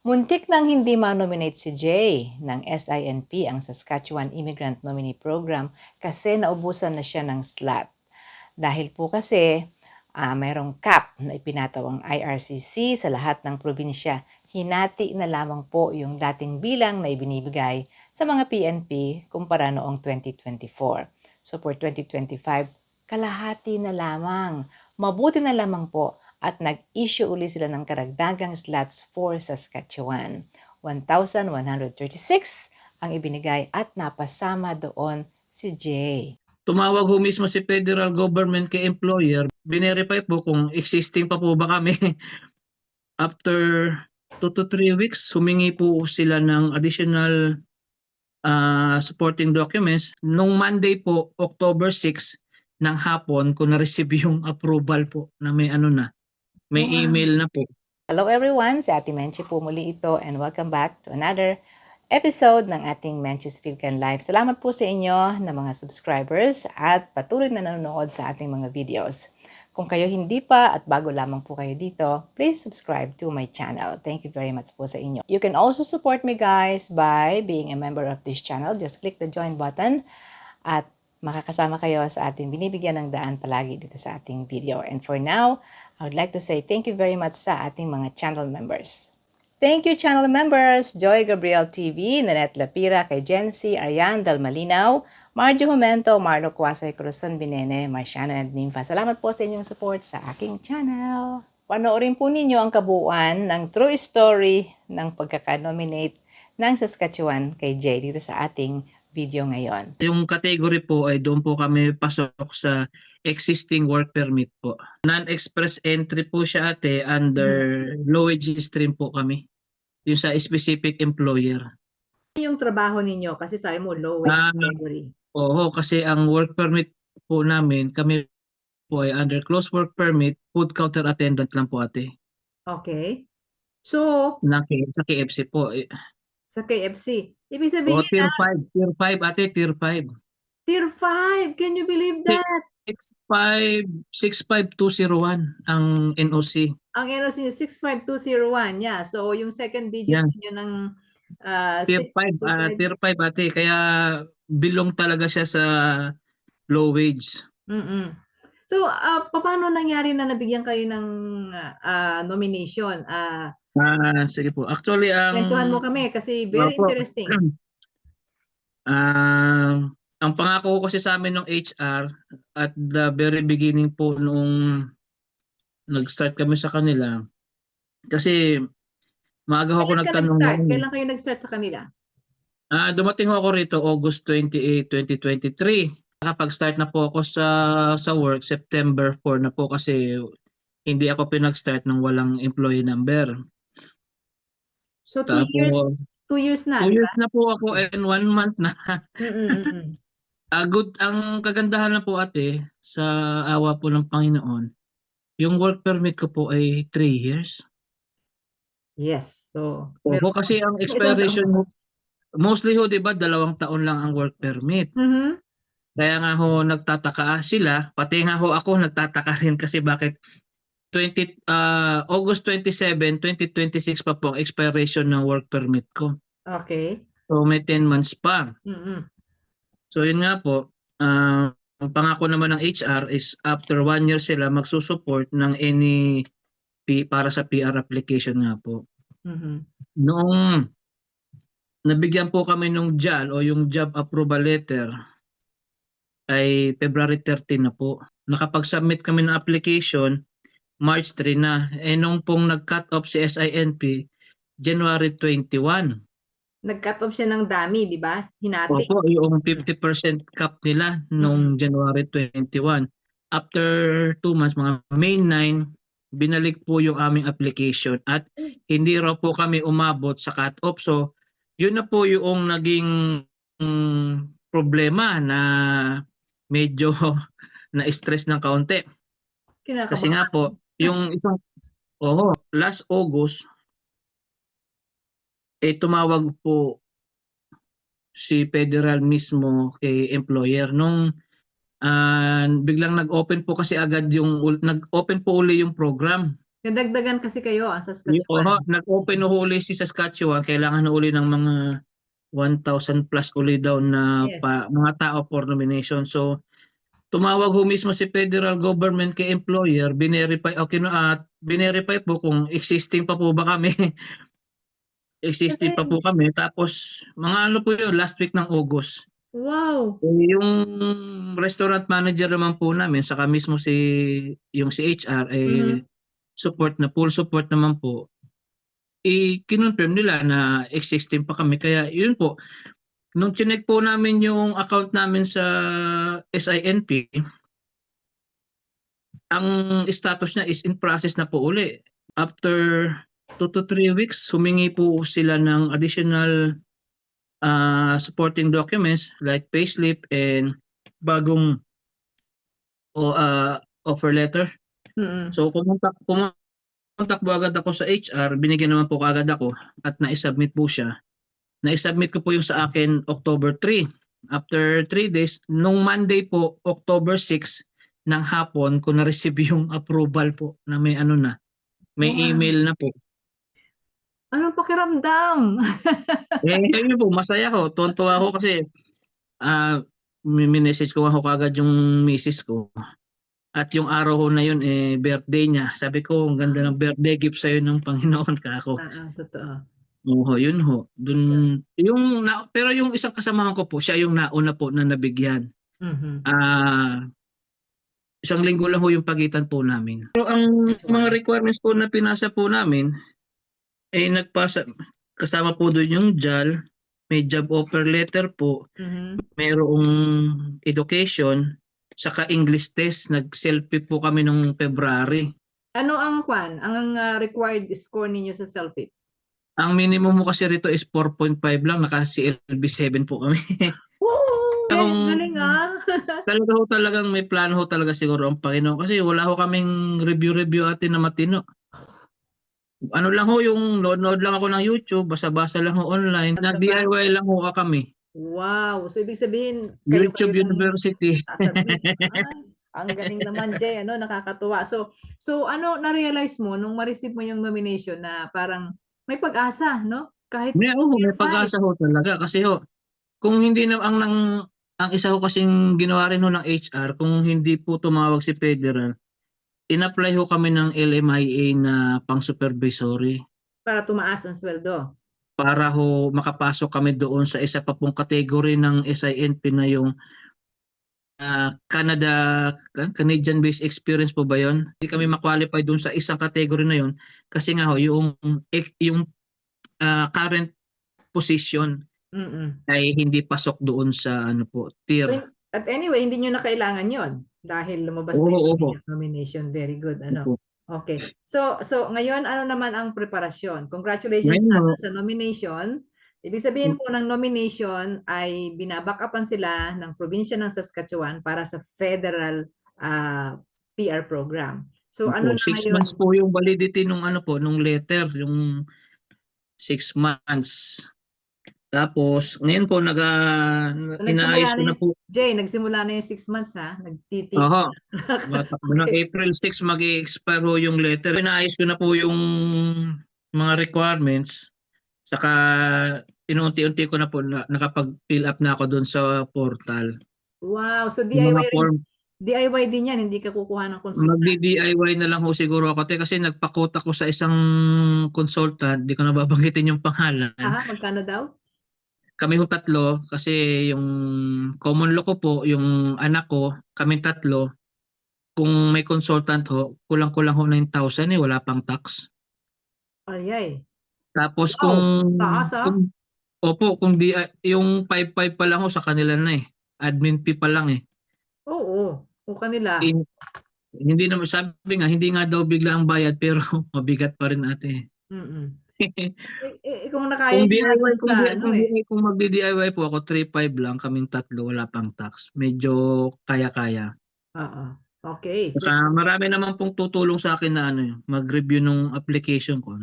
Muntik nang hindi ma-nominate si Jay ng SINP, ang Saskatchewan Immigrant Nominee Program, kasi naubusan na siya ng slot. Dahil po kasi mayroong cap na ipinataw ang IRCC sa lahat ng probinsya. Hinati na lamang po yung dating bilang na ibinibigay sa mga PNP kumpara noong 2024. So for 2025, kalahati na lamang. Mabuti na lamang po at nag-issue uli sila ng karagdagang slots for Saskatchewan. 1,136 ang ibinigay at napasama doon si Jay. Tumawag ho mismo si federal government kay employer, binerify po kung existing pa po ba kami. After 2 to 3 weeks, humingi po sila ng additional supporting documents. Nung Monday po, October 6 ng hapon, ko na-receive yung approval po na may may email na po. Hello everyone, si Ate Menchi po muli ito and welcome back to another episode ng ating Menchi's Philcan Live. Salamat po sa inyo na mga subscribers at patuloy na nanonood sa ating mga videos. Kung kayo hindi pa at bago lamang po kayo dito, please subscribe to my channel. Thank you very much po sa inyo. You can also support me guys by being a member of this channel. Just click the join button at makakasama kayo sa ating binibigyan ng daan palagi dito sa ating video. And for now, I would like to say thank you very much sa ating mga channel members. Thank you channel members, Joy Gabriel TV, Nanette Lapira, kay Jency, Ariane Dalmalinaw, Marjo Jumento, Marlo Cuasay, Cruzon Binene, Marciano and Nympha. Salamat po sa inyong support sa aking channel. Panoorin po ninyo ang kabuuan ng true story ng pagkaka-nominate ng Saskatchewan kay Jay dito sa ating video ngayon. Yung category po ay doon po kami pasok sa existing work permit po. Non-express entry po siya ate, under low wage stream po kami. Yung sa specific employer. Yung trabaho ninyo kasi sabi mo low wage category. Oo, kasi ang work permit po namin, kami po ay under close work permit, food counter attendant lang po ate. Okay. So, Sa KFC po. sa KFC. Ibig O sabihin tier 5, tier 5 ate, tier 5. Tier 5, can you believe that? 65201 ang NOC. Ang NOC nyo 65201, yeah. So, yung second digit Yan. niyo ng Tier 5, tier 5 ate, kaya belong talaga siya sa low wage. So, paano nangyari na nabigyan kayo ng nomination? Sige po. Actually, Kwentuhan mo kami kasi very interesting. Ang pangako ko kasi sa amin ng HR at the very beginning po nung nag-start kami sa kanila, kasi maaga ako nagtanong noon. Kailan kayo nag-start sa kanila? Dumating ako rito August 28, 2023. Nakapag-start na po ako sa work September 4 na po kasi hindi ako pinag-start nang walang employee number. So 2 years, 2 years na. 2 years na po ako and 1 month na. Good, ang kagandahan na po ate, sa awa po ng Panginoon, yung work permit ko po ay 3 years. Yes. So, Kasi ang expiration mo, mostly ho, di ba, 2 taon lang ang work permit. Kaya nga ho, nagtataka sila, pati nga ho ako nagtataka rin kasi bakit August 27, 2026 pa po ang expiration ng work permit ko. Okay. So may 10 months pa. So yun nga po, ang pangako naman ng HR is after 1 year sila magsusupport ng any para sa PR application nga po. Noong nabigyan po kami ng JAL o yung Job Approval Letter ay February 13 na po. Nakapag-submit kami ng application March 3 na. Nung pong nag-cut off si SINP, January 21. Nag-cut off siya ng dami, di ba? Hinati. Opo, yung 50% cap nila nung January 21. After 2 months, mga May 9, binalik po yung aming application at hindi raw po kami umabot sa cut off. So, yun na po yung naging problema na medyo na-stress ng kaunti. Kasi nga po, yung isang last August tumawag po si federal mismo kay employer nung biglang nag-open po kasi agad nag-open po uli yung program. Nadagdagan kasi kayo ang Yung, Saskatchewan. nag-open uli si Saskatchewan, kailangan na uli ng mga 1,000 plus uli daw na Yes. mga tao for nomination. So, tumawag ho mismo si federal government kay employer, binerify, okay, at binerify po kung existing pa po ba kami. Existing pa po Galing. kami. Tapos, mga ano po yun, last week ng August. Wow. Yung restaurant manager naman po namin, saka mismo yung si HR, Mhm. support na, full support naman po. I-kinonfirm nila na existing pa kami. Kaya yun po, nung chinek po namin yung account namin sa SINP, ang status niya is in process na po uli. After 2 to 3 weeks, humingi po sila ng additional supporting documents like payslip and bagong offer letter. Mm. So pumunta po agad ako sa HR, binigyan naman po agad ako at na-submit po siya. Na-submit ko po yung sa akin October 3. After 3 days, nung Monday po, October 6 ng hapon, ko na-receive yung approval po na may ano na, may Wow. email na po. Anong pakiramdam? Yun po, masaya ko. Tuwan-tuwa ako kasi minessage ko ako kagad yung misis ko. At yung araw ko na yun, birthday niya. Sabi ko, ang ganda ng birthday gift sa'yo ng Panginoon ka ako. Totoo. Oo, yun ho. Pero yung isang kasamahan ko po, siya yung nauna po na nabigyan. Mhm. Isang linggo lang ho yung pagitan po namin. Pero ang mga requirements po na pinasa po namin, nagpasa, kasama po doon yung JAL, may job offer letter po, Mhm. mayroong education, saka English test. Nag-selfie po kami nung February. Ano ang required score ninyo sa selfie? Ang minimum mo kasi rito is 4.5 lang, naka-CLB 7 po kami. Oh, galing Talagang may plano ho talaga siguro ang Panginoon kasi wala ho kaming review atin na matino. Ano lang ho, yung nood lang ako ng YouTube, basa-basa lang ho online, nag-DIY lang ho kami. Wow. So, ibig sabihin, kayo YouTube lang University. sasabit. Ang galing naman, Jay. Nakakatuwa. So ano na-realize mo nung ma-receive mo yung nomination na parang may pag-asa, no? Kahit May year pag-asa 5. ho talaga kasi ho, kung hindi na ang isa ho kasing ginawa rin ho ng HR, kung hindi po tumawag si Federal, in-apply ho kami ng LMIA na pang-supervisory Para tumaas ang sweldo. para ho makapasok kami doon sa isa pa pong category ng SINP na yung Canadian-based experience po ba yon? Hindi kami ma-qualify doon sa isang category na yon kasi nga ho, yung current position Mm-mm. ay hindi pasok doon sa ano po, tier. So, at anyway, hindi nyo na kailangan yon dahil lumabas na Oo, yung nomination. Very good. opo. Okay. So ngayon, ano naman ang preparasyon? Congratulations Ngayon, sa nomination. Ibig sabihin po ng nomination ay binabackupan sila ng probinsya ng Saskatchewan para sa federal PR program. So ano na 6 ngayon? months po yung validity nung nung letter, yung 6 months. Tapos, ngayon po, inaayos ko na po. Jay, nagsimula na yung 6 months ha? Nagtitik. Oho. Matakbo na April 6 mag-i-expire ho yung letter. Inaayos ko na po yung mga requirements. Saka, inunti-unti ko na po, nakapag-fill up na ako doon sa portal. Wow. So Yung mga DIY form. DIY din yan, hindi ka kukuha ng consultant. Magdi-DIY na lang ho siguro ako kasi nagpa-quote ako sa isang consultant, di ko na babanggitin yung pangalan. Magkano daw? Kami ho tatlo kasi yung common law ko po, yung anak ko, kami tatlo. Kung may consultant ho, kulang-kulang ho 9,000 wala pang tax. Ayay. Tapos Wow, taas kung di yung 5,500 pa lang ho sa kanila na admin fee pa lang Oo, kung kanila. Hindi naman, sabi nga, hindi nga daw bigla ang bayad pero mabigat pa rin ate. Kung nakaya Kung magdi-DIY po ako, 3,500 lang, kaming tatlo, wala pang tax. Medyo kaya-kaya. Okay. Saka marami naman pong tutulong sa akin na mag-review ng application ko.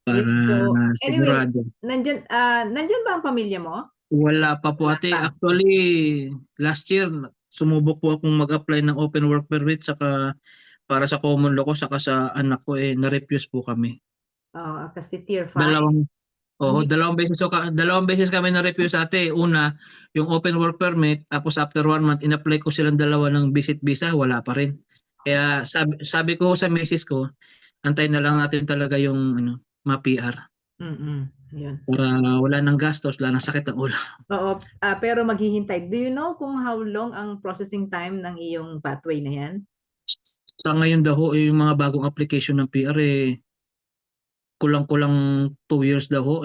Para Anyway, sigurado. nandyan ba ang pamilya mo? Wala pa po ate. Actually, last year, sumubok po akong mag-apply ng open work permit saka para sa common law ko saka sa anak ko na-refuse po kami. Kasi tier 5. Dalawang beses kami na-refuse ate. Una, yung open work permit, tapos after 1 month, in-apply ko silang dalawa ng visit visa, wala pa rin. Kaya sabi ko sa misis ko, antayin na lang natin talaga yung ma-PR. Yun. Para wala nang gastos, wala nang sakit ng ulo. Oo, pero maghihintay. Do you know kung how long ang processing time ng iyong pathway na yan? Sa ngayon daw yung mga bagong application ng PR kulang-kulang 2 years daw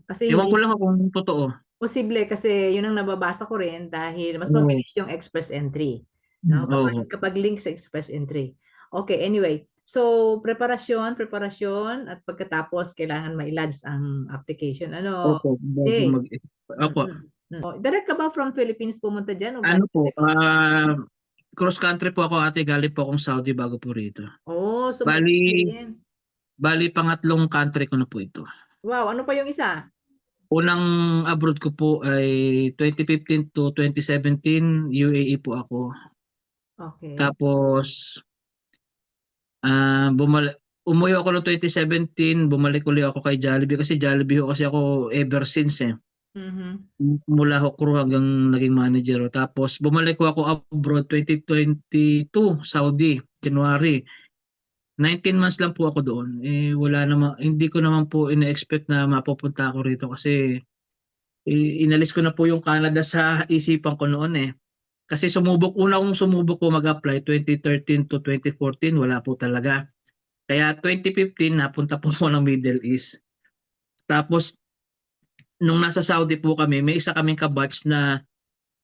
Kasi Ewan ko hindi lang kung totoo. posible kasi yun ang nababasa ko rin dahil mas Oo. mabilis yung express entry. No? Oo. Kapag link sa express entry. Okay, anyway. So, preparasyon, at pagkatapos kailangan ma-lodge ang application. Opo, bago Okay. Opo. Direct ka ba from Philippines pumunta dyan? O Ano galing po, sa- cross country po ako ate, galing po akong Saudi bago po rito. so may Bali, experience. pangatlong country ko na po ito. Wow, ano pa yung isa? Unang abroad ko po ay 2015 to 2017, UAE po ako. Okay. Tapos, umuwi ako noong 2017, bumalik ulit ako kay Jollibee kasi Jollibee ho kasi ako ever since Mula ho crew hanggang naging manager. Tapos bumalik ko ako abroad 2022, Saudi, January. 19 months lang po ako doon. Wala naman, hindi ko naman po ina-expect na mapupunta ako rito kasi inalis ko na po yung Canada sa isipan ko noon Kasi una akong sumubok po mag-apply 2013 to 2014, wala po talaga. Kaya 2015 napunta po ako ng Middle East. Tapos nung nasa Saudi po kami, may isa kaming kabatch na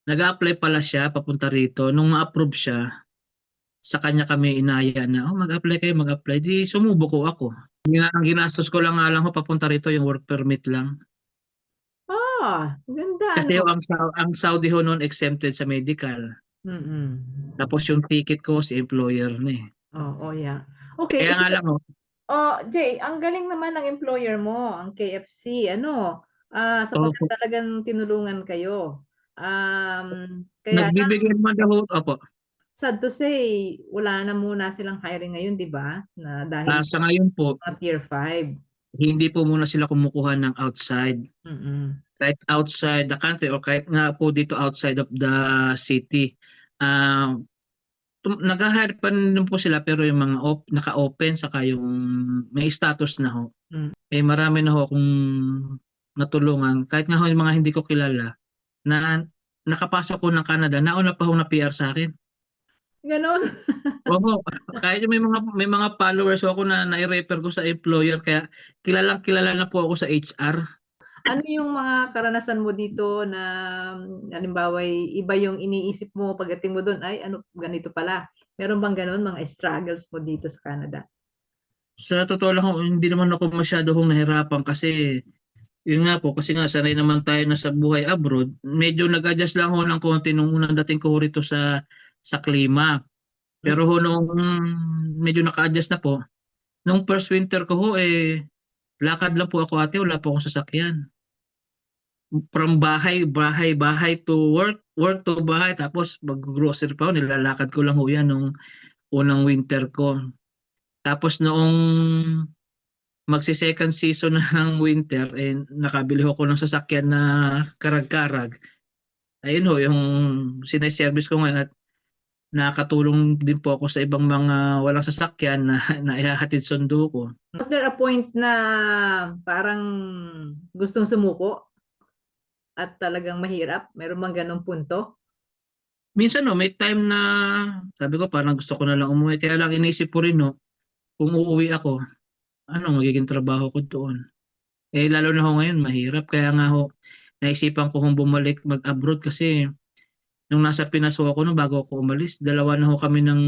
nag-a-apply pala siya papunta rito. Nung ma-approve siya, sa kanya kami inaya na, mag-apply kayo, mag-apply. Di sumubok ko ako. Ang ginastos ko lang nga lang papunta rito yung work permit lang. Ganda. Kasi ang Saudi ho noon exempted sa medical. Tapos yung ticket ko si employer na Yeah. Okay. Kaya nga lang Jay, ang galing naman ng employer mo, ang KFC, sapagkat opo. talagang tinulungan kayo. Kaya Nagbibigay naman daw, opo. sad to say, wala na muna silang hiring ngayon, di ba? Na dahil Sa ngayon po, mga tier 5. hindi po muna sila kumukuha ng outside. Kahit outside the country o kahit nga po dito outside of the city. Nag-hire pa rin po sila pero yung mga naka-open saka yung may status na ho. Marami na ho akong natulungan. Kahit nga ho yung mga hindi ko kilala na nakapasok ko ng Canada, nauna pa ho na PR sa akin. Ganon. Oo, kahit yung may mga followers ako na nai-refer ko sa employer kaya kilala na po ako sa HR. Ano yung mga karanasan mo dito na halimbawa iba yung iniisip mo pagdating mo doon, ay ganito pala. Meron bang ganon mga struggles mo dito sa Canada? Sa totoo lang ho, hindi naman ako masyado nahirapan kasi yun nga po, kasi nga sanay naman tayo na sa buhay abroad. Medyo nag-adjust lang ho ng konti nung unang dating ko rito sa klima. Pero ho nung medyo naka-adjust na po, nung first winter ko ho lakad lang po ako ate, wala po akong sasakyan. From bahay to work to bahay, tapos mag-grocery pa ako, nilalakad ko lang ho yan nung unang winter ko. Tapos noong magsi-second season na ng winter, nakabili ko ng sasakyan na karag-karag. Ayun ho, yung siniservice ko ngayon at nakatulong din po ako sa ibang mga walang sasakyan na ihahatid sundo ko. Was there a point na parang gustong sumuko at talagang mahirap? Meron bang ganong punto? Minsan may time na sabi ko parang gusto ko na lang umuwi. Kaya lang inisip ko rin kung uuwi ako, ano magiging trabaho ko doon. Lalo na ho ngayon, mahirap. Kaya nga naisipan ko bumalik mag-abroad kasi nung nasa Pinas ako nung bago ako umalis, dalawa na kami ng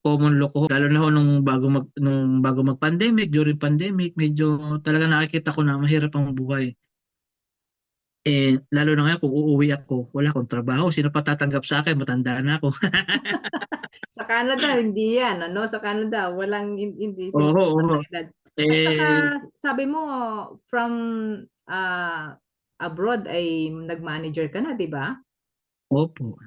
common law ko. Lalo na nung bago mag-pandemic, during pandemic, medyo talaga nakikita ko na mahirap ang buhay. Lalo na ngayon kung uuwi ako, wala akong trabaho. Sino pa tatanggap sa akin? Matanda na ako. Sa Canada, hindi yan. Sa Canada, hindi Oo. edad. At saka, sabi mo, from abroad ay nag-manager ka na, di ba? Opo.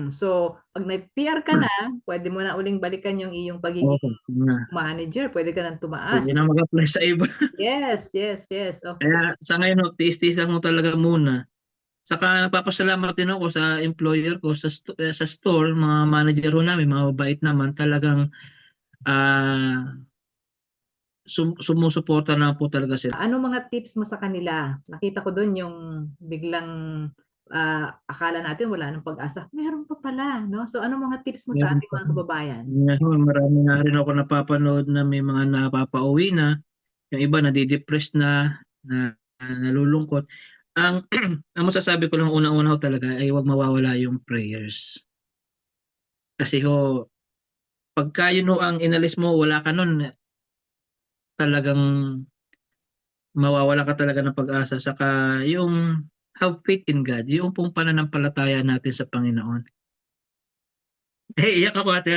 So, pag nag-PR ka na, pwede mo na uling balikan yung iyong pagiging Okay. Na. manager. Pwede ka nang Pwede tumaas. na mag-apply sa iba. Yes, yes, yes. Okay. Kaya sa ngayon, no, tiis-tiis lang mo talaga muna. Saka nagpapasalamat din ako sa employer ko sa store, mga manager ho namin, mga mabait naman, talagang sumusuporta na po talaga sila. Ano mga tips mo sa kanila? Nakita ko doon yung biglang akala natin wala nang pag-asa. Meron pa pala, no? So ano mga tips mo sa Meron ating pa. mga kababayan? Marami na rin ako napapanood na may mga napapauwi na, yung iba nadidepress na nalulungkot. Ang ang masasabi ko lang unang-una ho talaga ay huwag mawawala yung prayers. Kasi ho, pagka yun ho ang inalis mo, wala ka nun, talagang mawawala ka talaga ng pag-asa. Saka yung have faith in God, yung pong pananampalataya natin sa Panginoon. Iyak ako ate.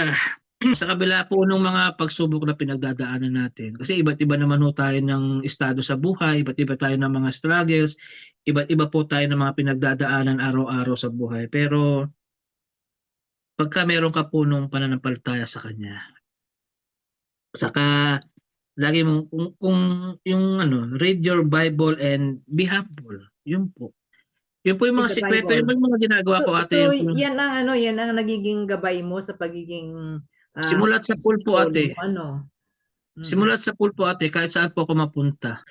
Sa kabila po nung mga pagsubok na pinagdadaanan natin. Kasi iba't iba naman ho tayo ng estado sa buhay, iba't iba tayo ng mga struggles, iba't iba po tayo ng mga pinagdadaanan araw-araw sa buhay. Pero pagka meron ka po nung pananampalataya sa Kanya, saka lagi mong kung yung ano, read your Bible and be humble. Yun po. Yun po yung Read mga the sikreto, yun Bible. po yung mga ginagawa ko ate. So Yun po, yan ang ano, yan ang nagiging gabay mo sa pagiging simulat sa pool po solo ate. mo, ano? Simulat sa pool po ate, kahit saan po ako mapunta.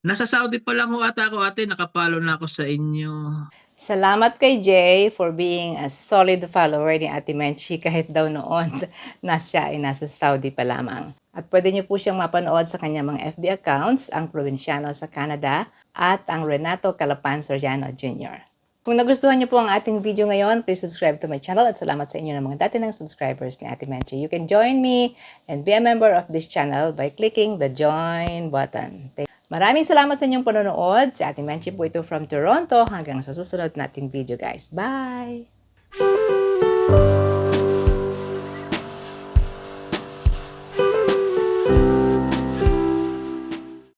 Nasa Saudi pa lang ho ata ako ate, nakapalo na ako sa inyo. Salamat kay Jay for being a solid follower ni Ate Menchi kahit daw noon siya ay nasa Saudi pa lamang. At pwede niyo po siyang mapanood sa kanyang mga FB accounts, ang Provinciano sa Canada at ang Renato Calapan Soriano Jr. Kung nagustuhan niyo po ang ating video ngayon, please subscribe to my channel at salamat sa inyo ng mga dati ng subscribers ni Ate Menchi. You can join me and be a member of this channel by clicking the join button. Maraming salamat sa inyong panonood. Si Ate Menchi po ito from Toronto. Hanggang sa susunod nating video guys. Bye!